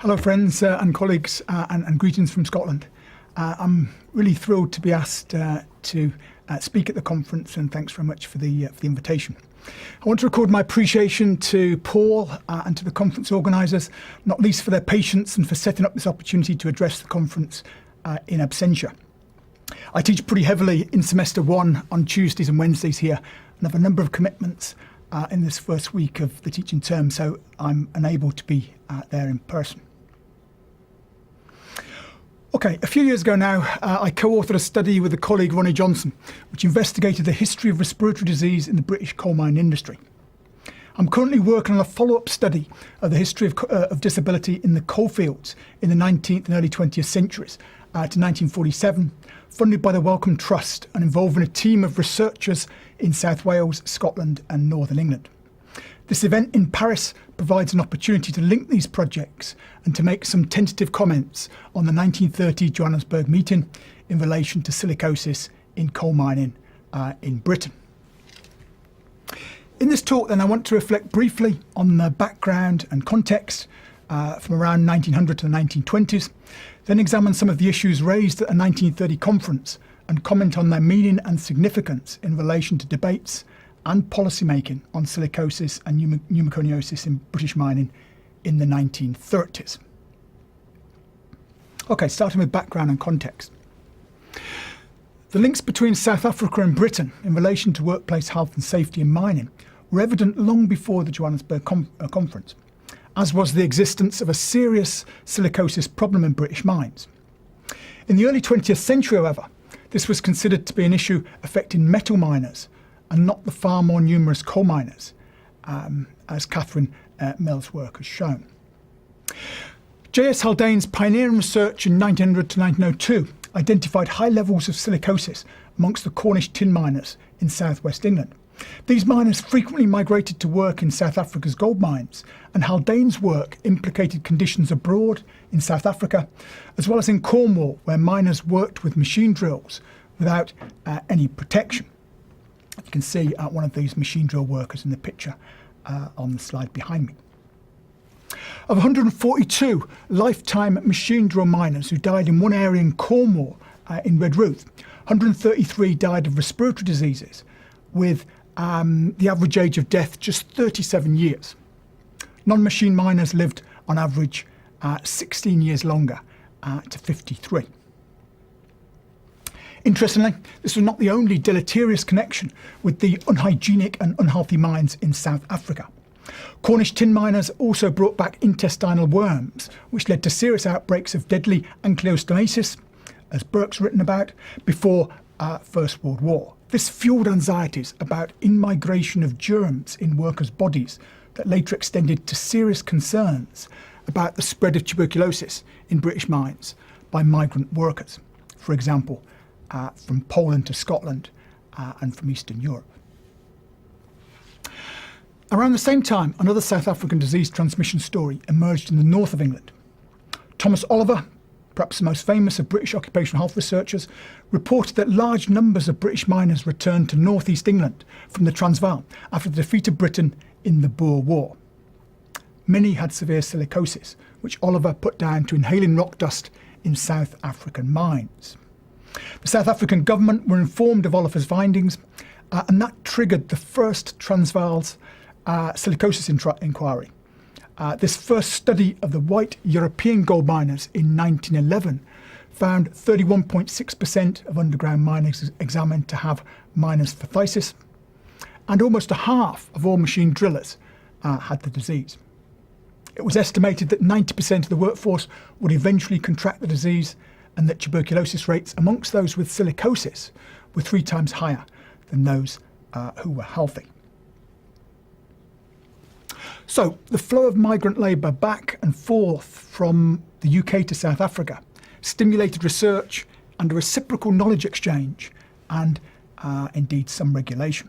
Hello friends and colleagues and greetings from Scotland. I'm really thrilled to be asked to speak at the conference, and thanks very much for the invitation. I want to record my appreciation to Paul and to the conference organisers, not least for their patience and for setting up this opportunity to address the conference in absentia. I teach pretty heavily in semester one on Tuesdays and Wednesdays here, and have a number of commitments in this first week of the teaching term, so I'm unable to be there in person. Okay, a few years ago now, I co-authored a study with a colleague, Ronnie Johnson, which investigated the history of respiratory disease in the British coal mine industry. I'm currently working on a follow-up study of the history of disability in the coalfields in the 19th and early 20th centuries to 1947, funded by the Wellcome Trust and involving a team of researchers in South Wales, Scotland and Northern England. This event in Paris provides an opportunity to link these projects and to make some tentative comments on the 1930 Johannesburg meeting in relation to silicosis in coal mining in Britain. In this talk then, I want to reflect briefly on the background and context from around 1900 to the 1920s, then examine some of the issues raised at the 1930 conference and comment on their meaning and significance in relation to debates and policy making on silicosis and pneumoconiosis in British mining in the 1930s. Okay, starting with background and context. The links between South Africa and Britain in relation to workplace health and safety in mining were evident long before the Johannesburg conference, as was the existence of a serious silicosis problem in British mines. In the early 20th century, however, this was considered to be an issue affecting metal miners and not the far more numerous coal miners, as Catherine Mill's work has shown. J.S. Haldane's pioneering research in 1900 to 1902 identified high levels of silicosis amongst the Cornish tin miners in southwest England. These miners frequently migrated to work in South Africa's gold mines, and Haldane's work implicated conditions abroad in South Africa, as well as in Cornwall, where miners worked with machine drills without any protection. You can see one of these machine drill workers in the picture on the slide behind me. Of 142 lifetime machine drill miners who died in one area in Cornwall in Redruth, 133 died of respiratory diseases, with the average age of death just 37 years. Non-machine miners lived on average 16 years longer to 53. Interestingly, this was not the only deleterious connection with the unhygienic and unhealthy mines in South Africa. Cornish tin miners also brought back intestinal worms, which led to serious outbreaks of deadly ankylostomasis, as Burke's written about, before First World War. This fueled anxieties about in-migration of germs in workers' bodies that later extended to serious concerns about the spread of tuberculosis in British mines by migrant workers, for example, from Poland to Scotland and from Eastern Europe. Around the same time, another South African disease transmission story emerged in the north of England. Thomas Oliver, perhaps the most famous of British occupational health researchers, reported that large numbers of British miners returned to northeast England from the Transvaal after the defeat of Britain in the Boer War. Many had severe silicosis, which Oliver put down to inhaling rock dust in South African mines. The South African government were informed of Oliver's findings, and that triggered the first Transvaal's silicosis inquiry. This first study of the white European gold miners in 1911 found 31.6% of underground miners examined to have miners phthisis, and almost a half of all machine drillers had the disease. It was estimated that 90% of the workforce would eventually contract the disease, and that tuberculosis rates amongst those with silicosis were 3 times higher than those who were healthy. So the flow of migrant labour back and forth from the UK to South Africa stimulated research and a reciprocal knowledge exchange and indeed some regulation.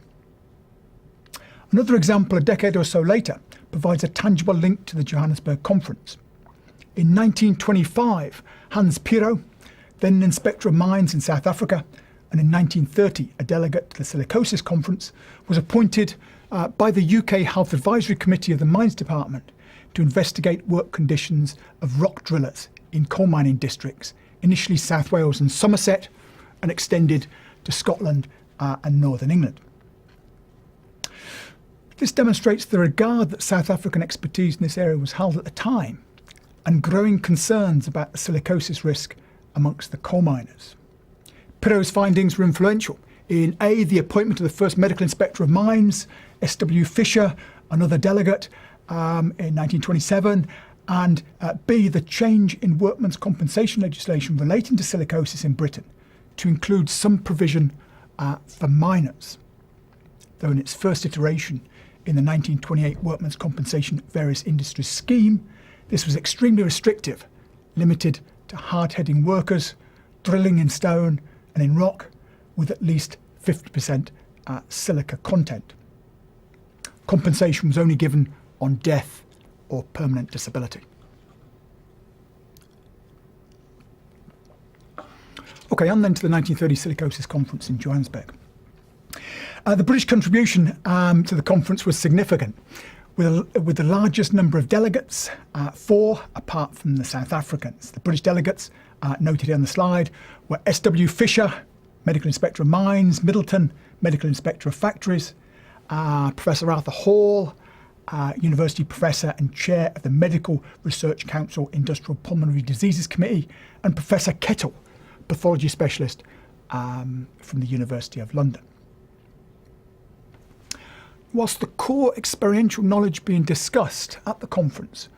Another example a decade or so later provides a tangible link to the Johannesburg conference. In 1925, Hans Piro, then an inspector of mines in South Africa, and in 1930 a delegate to the Silicosis conference, was appointed by the UK Health Advisory Committee of the Mines Department to investigate work conditions of rock drillers in coal mining districts, initially South Wales and Somerset, and extended to Scotland and Northern England. This demonstrates the regard that South African expertise in this area was held at the time, and growing concerns about the silicosis risk amongst the coal miners. Pirrow's findings were influential in A, the appointment of the first medical inspector of mines, S.W. Fisher, another delegate, in 1927, and B, the change in workmen's compensation legislation relating to silicosis in Britain to include some provision for miners. Though in its first iteration in the 1928 Workmen's Compensation Various Industries Scheme, this was extremely restrictive, limited to hard-heading workers, drilling in stone and in rock, with at least 50% silica content. Compensation was only given on death or permanent disability. Okay, on then to the 1930 Silicosis Conference in Johannesburg. The British contribution to the conference was significant, with the largest number of delegates, 4 apart from the South Africans. The British delegates, noted here on the slide, were S.W. Fisher, Medical Inspector of Mines, Middleton, Medical Inspector of Factories, Professor Arthur Hall, University Professor and Chair of the Medical Research Council Industrial Pulmonary Diseases Committee, and Professor Kettle, Pathology Specialist from the University of London. Whilst the core experiential knowledge being discussed at the conference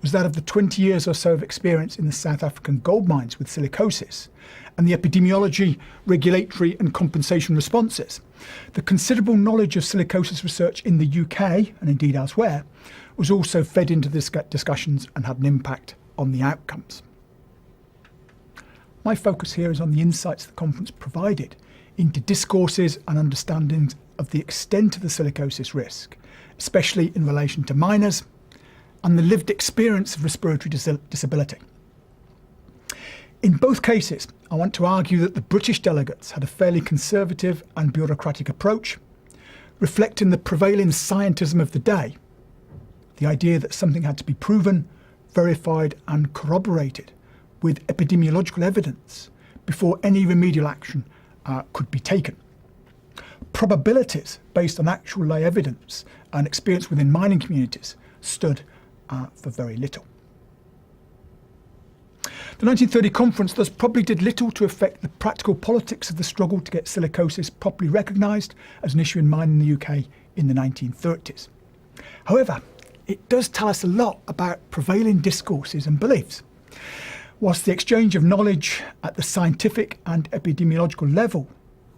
was that of the 20 years or so of experience in the South African gold mines with silicosis and the epidemiology, regulatory and compensation responses, the considerable knowledge of silicosis research in the UK, and indeed elsewhere, was also fed into these discussions and had an impact on the outcomes. My focus here is on the insights the conference provided into discourses and understandings of the extent of the silicosis risk, especially in relation to miners, and the lived experience of respiratory disability. In both cases, I want to argue that the British delegates had a fairly conservative and bureaucratic approach, reflecting the prevailing scientism of the day, the idea that something had to be proven, verified and corroborated with epidemiological evidence before any remedial action could be taken. Probabilities based on actual lay evidence and experience within mining communities stood for very little. The 1930 conference thus probably did little to affect the practical politics of the struggle to get silicosis properly recognised as an issue in mining in the UK in the 1930s. However, it does tell us a lot about prevailing discourses and beliefs. Whilst the exchange of knowledge at the scientific and epidemiological level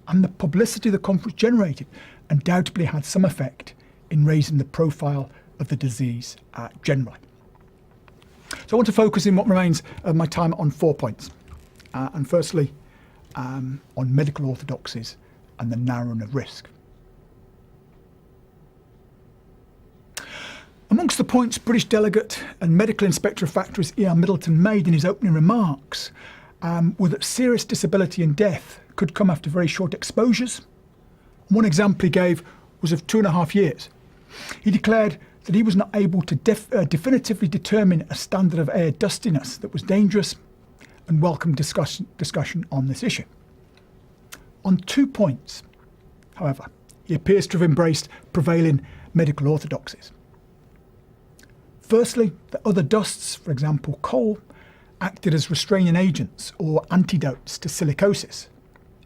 and the publicity the conference generated undoubtedly had some effect in raising the profile of the disease generally. So I want to focus in what remains of my time on 4 points. And firstly, on medical orthodoxies and the narrowing of risk. Amongst the points British delegate and Medical Inspector of Factories E.R. Middleton made in his opening remarks were that serious disability and death could come after very short exposures. One example he gave was of 2.5 years. He declared that he was not able to definitively determine a standard of air dustiness that was dangerous, and welcomed discussion on this issue. On 2 points, however, he appears to have embraced prevailing medical orthodoxies. Firstly, that other dusts, for example coal, acted as restraining agents or antidotes to silicosis,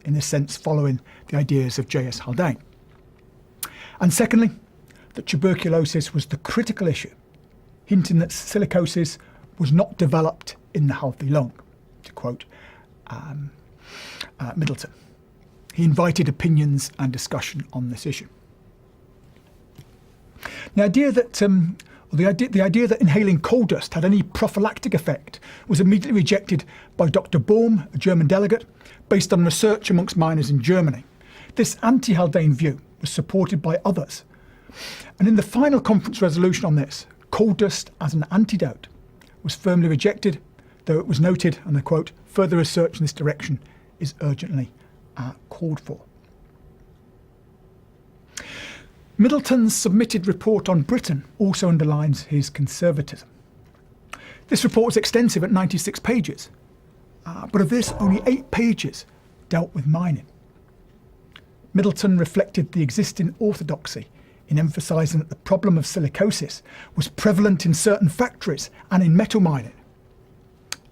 in this sense following the ideas of J.S. Haldane. And secondly, that tuberculosis was the critical issue, hinting that silicosis was not developed in the healthy lung, to quote Middleton. He invited opinions and discussion on this issue. The idea that inhaling coal dust had any prophylactic effect was immediately rejected by Dr. Baum, a German delegate, based on research amongst miners in Germany. This anti-Haldane view was supported by others. And in the final conference resolution on this, coal dust as an antidote was firmly rejected, though it was noted, and I quote, "Further research in this direction is urgently called for." Middleton's submitted report on Britain also underlines his conservatism. This report was extensive at 96 pages, but of this, only 8 pages dealt with mining. Middleton reflected the existing orthodoxy in emphasising that the problem of silicosis was prevalent in certain factories and in metal mining,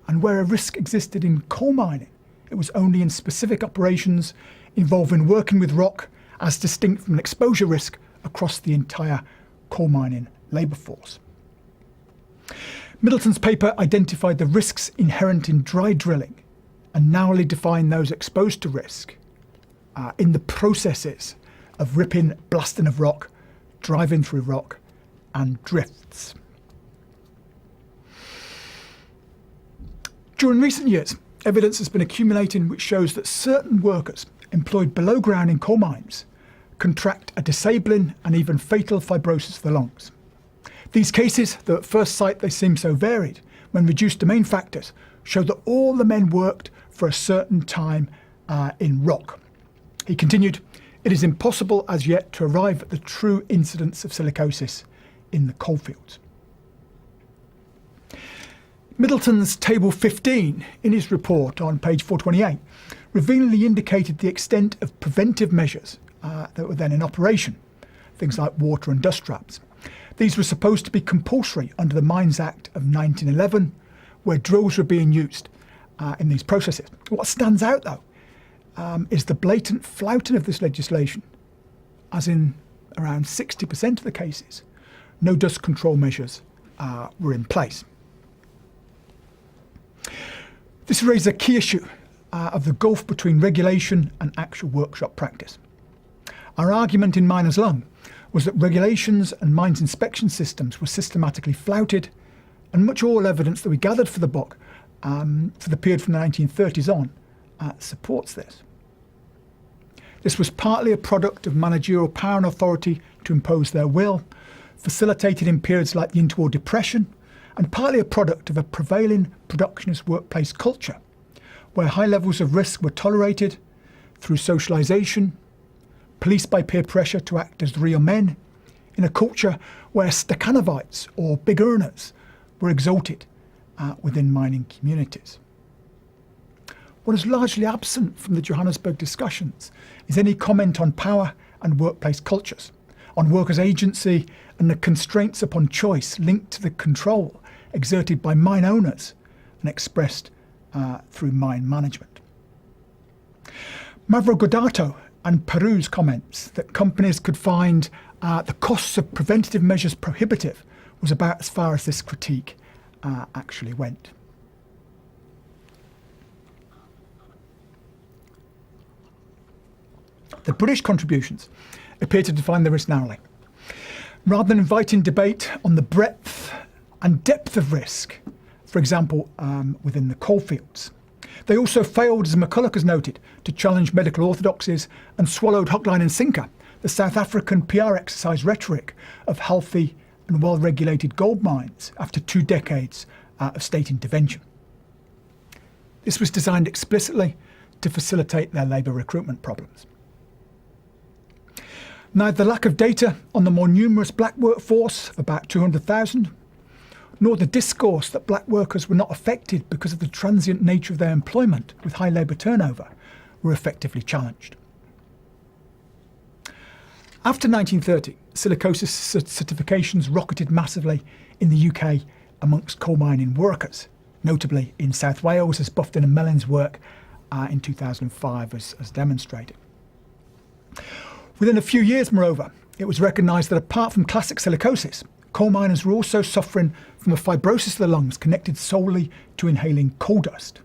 and where a risk existed in coal mining, it was only in specific operations involving working with rock as distinct from an exposure risk across the entire coal mining labour force. Middleton's paper identified the risks inherent in dry drilling and narrowly defined those exposed to risk in the processes of ripping, blasting of rock, driving through rock and drifts. During recent years, evidence has been accumulating which shows that certain workers employed below ground in coal mines contract a disabling and even fatal fibrosis of the lungs. These cases, though at first sight they seem so varied, when reduced to main factors, show that all the men worked for a certain time in rock. He continued, "It is impossible as yet to arrive at the true incidence of silicosis in the coalfields." Middleton's Table 15 in his report on page 428 revealingly indicated the extent of preventive measures that were then in operation, things like water and dust traps. These were supposed to be compulsory under the Mines Act of 1911, where drills were being used in these processes. What stands out, though, is the blatant flouting of this legislation, as in around 60% of the cases, no dust control measures were in place. This raises a key issue of the gulf between regulation and actual workshop practice. Our argument in Miners Lung was that regulations and mines inspection systems were systematically flouted, and much oral evidence that we gathered for the book for the period from the 1930s on supports this. This was partly a product of managerial power and authority to impose their will, facilitated in periods like the interwar depression, and partly a product of a prevailing productionist workplace culture, where high levels of risk were tolerated through socialisation, policed by peer pressure to act as real men, in a culture where Stakhanovites or big earners were exalted within mining communities. What is largely absent from the Johannesburg discussions is any comment on power and workplace cultures, on workers' agency and the constraints upon choice linked to the control exerted by mine owners and expressed through mine management. Mavrocordato and Peru's comments that companies could find the costs of preventative measures prohibitive was about as far as this critique actually went. The British contributions appear to define the risk narrowly. Rather than inviting debate on the breadth and depth of risk, for example, within the coalfields, they also failed, as McCulloch has noted, to challenge medical orthodoxies and swallowed hook, line and sinker the South African PR exercise rhetoric of healthy and well-regulated gold mines after 2 decades of state intervention. This was designed explicitly to facilitate their labour recruitment problems. Neither the lack of data on the more numerous black workforce of about 200,000, nor the discourse that black workers were not affected because of the transient nature of their employment with high labour turnover were effectively challenged. After 1930, silicosis certifications rocketed massively in the UK amongst coal mining workers, notably in South Wales, as Bufton and Mellon's work in 2005 has demonstrated. Within a few years, moreover, it was recognised that apart from classic silicosis, coal miners were also suffering from a fibrosis of the lungs connected solely to inhaling coal dust.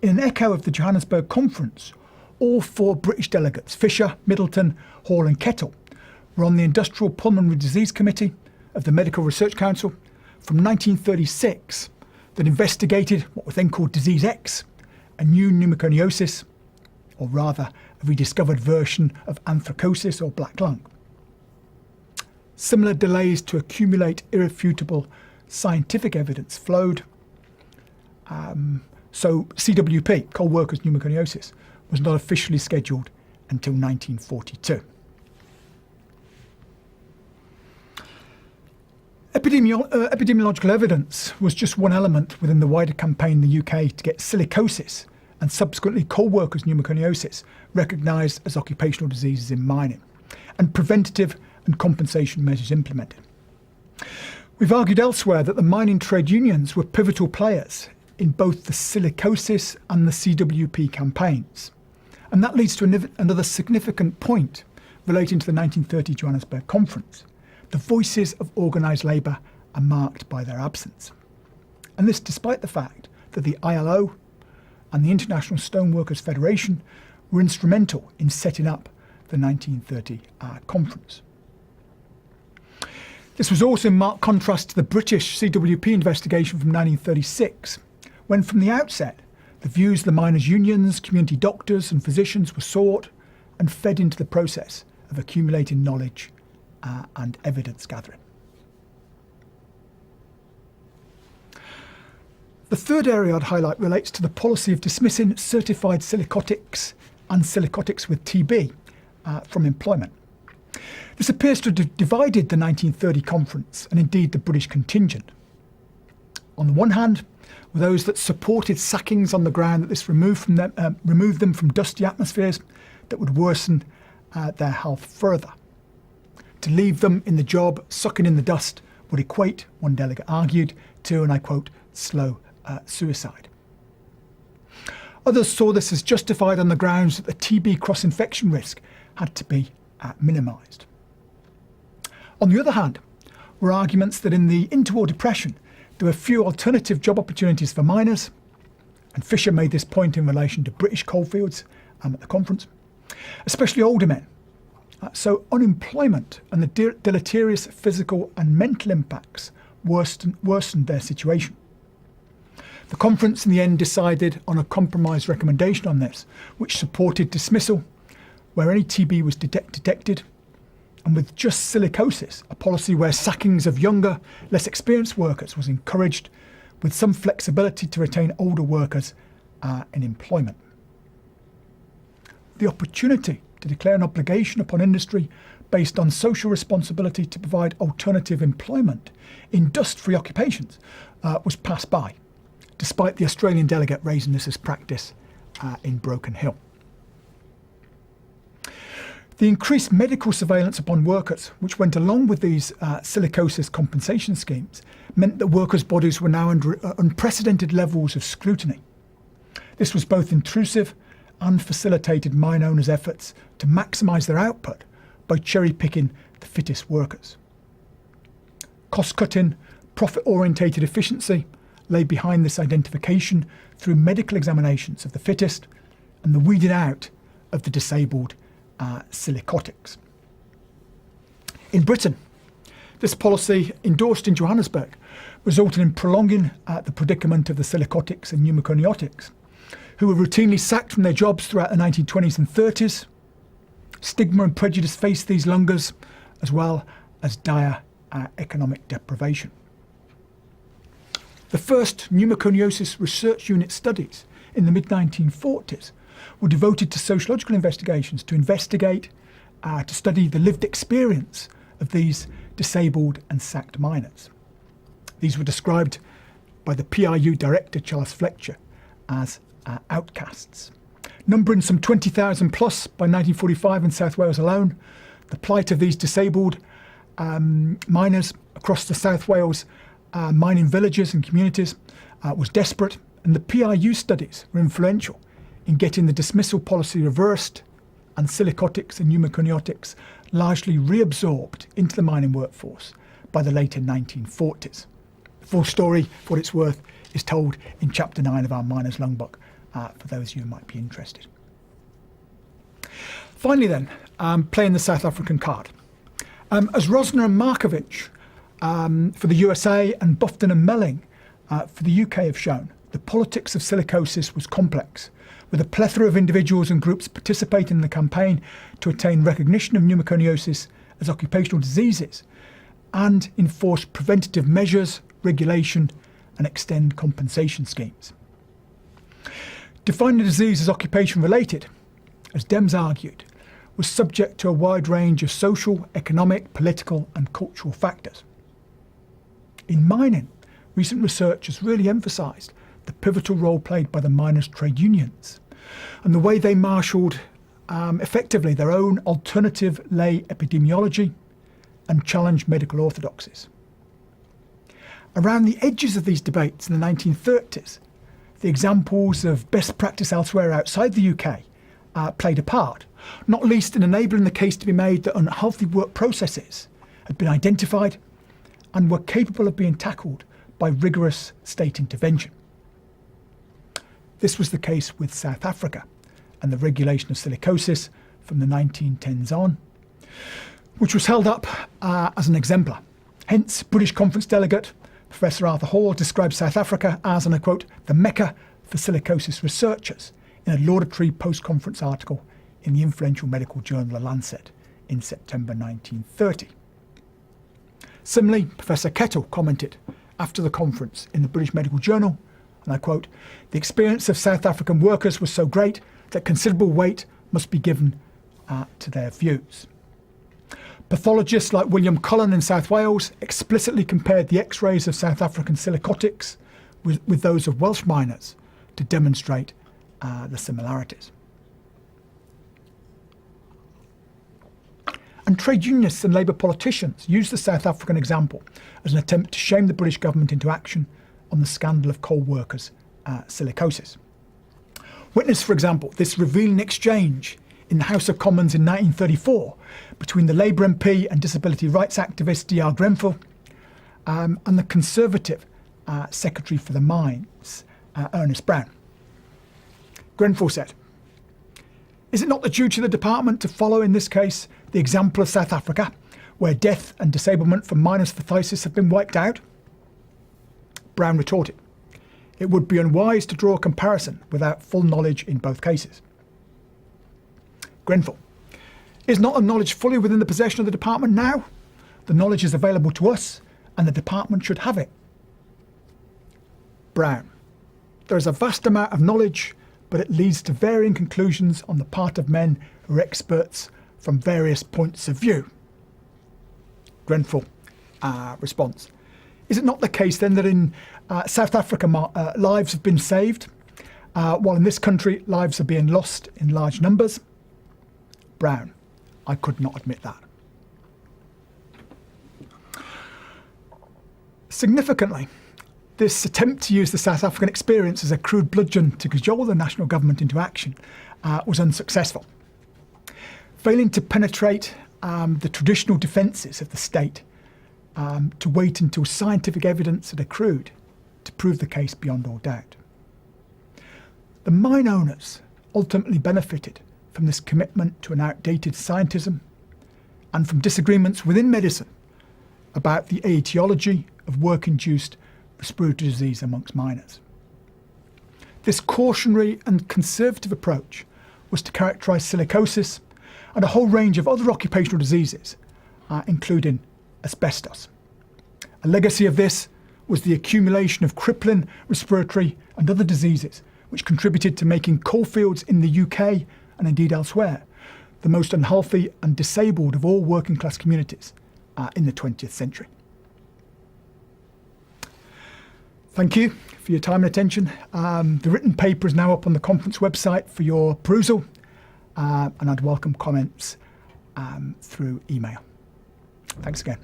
In an echo of the Johannesburg conference, all 4 British delegates, Fisher, Middleton, Hall and Kettle, were on the Industrial Pulmonary Disease Committee of the Medical Research Council from 1936 that investigated what was then called Disease X, a new pneumoconiosis, or rather a rediscovered version of anthracosis or black lung. Similar delays to accumulate irrefutable scientific evidence flowed. So CWP, coal workers' pneumoconiosis, was not officially scheduled until 1942. Epidemiological evidence was just one element within the wider campaign in the UK to get silicosis and subsequently coal workers' pneumoconiosis recognised as occupational diseases in mining, and preventative and compensation measures implemented. We've argued elsewhere that the mining trade unions were pivotal players in both the silicosis and the CWP campaigns. And that leads to another significant point relating to the 1930 Johannesburg Conference. The voices of organised labour are marked by their absence. And this despite the fact that the ILO and the International Stoneworkers Federation were instrumental in setting up the 1930 conference. This was also in marked contrast to the British CWP investigation from 1936, when from the outset the views of the miners' unions, community doctors and physicians were sought and fed into the process of accumulating knowledge and evidence gathering. The third area I'd highlight relates to the policy of dismissing certified silicotics and silicotics with TB from employment. This appears to have divided the 1930 conference and indeed the British contingent. On the one hand were those that supported sackings on the ground that this removed them from dusty atmospheres that would worsen their health further. To leave them in the job sucking in the dust would equate, one delegate argued, to, and I quote, slow suicide. Others saw this as justified on the grounds that the TB cross-infection risk had to be minimised. On the other hand, were arguments that in the interwar depression there were few alternative job opportunities for miners, and Fisher made this point in relation to British coalfields at the conference, especially older men. So unemployment and the deleterious physical and mental impacts worsened their situation. The conference in the end decided on a compromise recommendation on this, which supported dismissal where any TB was detected, and with just silicosis, a policy where sackings of younger, less experienced workers was encouraged, with some flexibility to retain older workers in employment. The opportunity to declare an obligation upon industry based on social responsibility to provide alternative employment in dust-free occupations was passed by, despite the Australian delegate raising this as practice in Broken Hill. The increased medical surveillance upon workers, which went along with these silicosis compensation schemes, meant that workers' bodies were now under unprecedented levels of scrutiny. This was both intrusive and facilitated mine owners' efforts to maximise their output by cherry-picking the fittest workers. Cost-cutting, profit-orientated efficiency lay behind this identification through medical examinations of the fittest and the weeding out of the disabled silicotics. In Britain, this policy, endorsed in Johannesburg, resulted in prolonging the predicament of the silicotics and pneumoconiotics, who were routinely sacked from their jobs throughout the 1920s and 30s. Stigma and prejudice faced these lungers, as well as dire economic deprivation. The first pneumoconiosis research unit studies in the mid-1940s were devoted to sociological investigations to investigate, to study the lived experience of these disabled and sacked miners. These were described by the PRU director, Charles Fletcher, as outcasts. Numbering some 20,000 plus by 1945 in South Wales alone, the plight of these disabled miners across the South Wales mining villages and communities was desperate, and the PRU studies were influential in getting the dismissal policy reversed and silicotics and pneumoconiotics largely reabsorbed into the mining workforce by the later 1940s. The full story, for what it's worth, is told in Chapter 9 of our Miners' Lungbook, for those of you who might be interested. Finally then, playing the South African card. As Rosner and Markovich for the USA and Bufton and Melling for the UK have shown, the politics of silicosis was complex, with a plethora of individuals and groups participating in the campaign to attain recognition of pneumoconiosis as occupational diseases and enforce preventative measures, regulation and extend compensation schemes. Defining the disease as occupation-related, as Dems argued, was subject to a wide range of social, economic, political and cultural factors. In mining, recent research has really emphasised the pivotal role played by the miners' trade unions and the way they marshalled effectively their own alternative lay epidemiology and challenged medical orthodoxies. Around the edges of these debates in the 1930s, the examples of best practice elsewhere outside the UK played a part, not least in enabling the case to be made that unhealthy work processes had been identified and were capable of being tackled by rigorous state intervention. This was the case with South Africa and the regulation of silicosis from the 1910s on, which was held up as an exemplar. Hence, British Conference delegate Professor Arthur Hall described South Africa as, and I quote, the mecca for silicosis researchers in a laudatory post-conference article in the influential medical journal The Lancet in September 1930. Similarly, Professor Kettle commented after the conference in the British Medical Journal, and I quote, the experience of South African workers was so great that considerable weight must be given to their views. Pathologists like William Cullen in South Wales explicitly compared the X-rays of South African silicotics with those of Welsh miners to demonstrate the similarities. And trade unionists and Labour politicians used the South African example as an attempt to shame the British government into action on the scandal of coal workers' silicosis. Witness, for example, this revealing exchange in the House of Commons in 1934 between the Labour MP and disability rights activist D.R. Grenfell and the Conservative Secretary for the Mines, Ernest Brown. Grenfell said, "Is it not the duty of the department to follow, in this case, the example of South Africa, where death and disablement from miners' phthisis have been wiped out?" Brown retorted, "It would be unwise to draw a comparison without full knowledge in both cases." Grenfell, "Is not the knowledge fully within the possession of the department now? The knowledge is available to us, and the department should have it." Brown, "There is a vast amount of knowledge, but it leads to varying conclusions on the part of men who are experts from various points of view." Grenfell response, "Is it not the case then that in South Africa lives have been saved, while in this country lives are being lost in large numbers?" Brown, "I could not admit that." Significantly, this attempt to use the South African experience as a crude bludgeon to cajole the national government into action was unsuccessful. Failing to penetrate the traditional defences of the state to wait until scientific evidence had accrued to prove the case beyond all doubt. The mine owners ultimately benefited from this commitment to an outdated scientism and from disagreements within medicine about the etiology of work-induced respiratory disease amongst miners. This cautionary and conservative approach was to characterise silicosis and a whole range of other occupational diseases, including asbestos. A legacy of this was the accumulation of crippling respiratory and other diseases, which contributed to making coalfields in the UK and indeed elsewhere the most unhealthy and disabled of all working class communities in the 20th century. Thank you for your time and attention. The written paper is now up on the conference website for your perusal, and I'd welcome comments through email. Thanks again.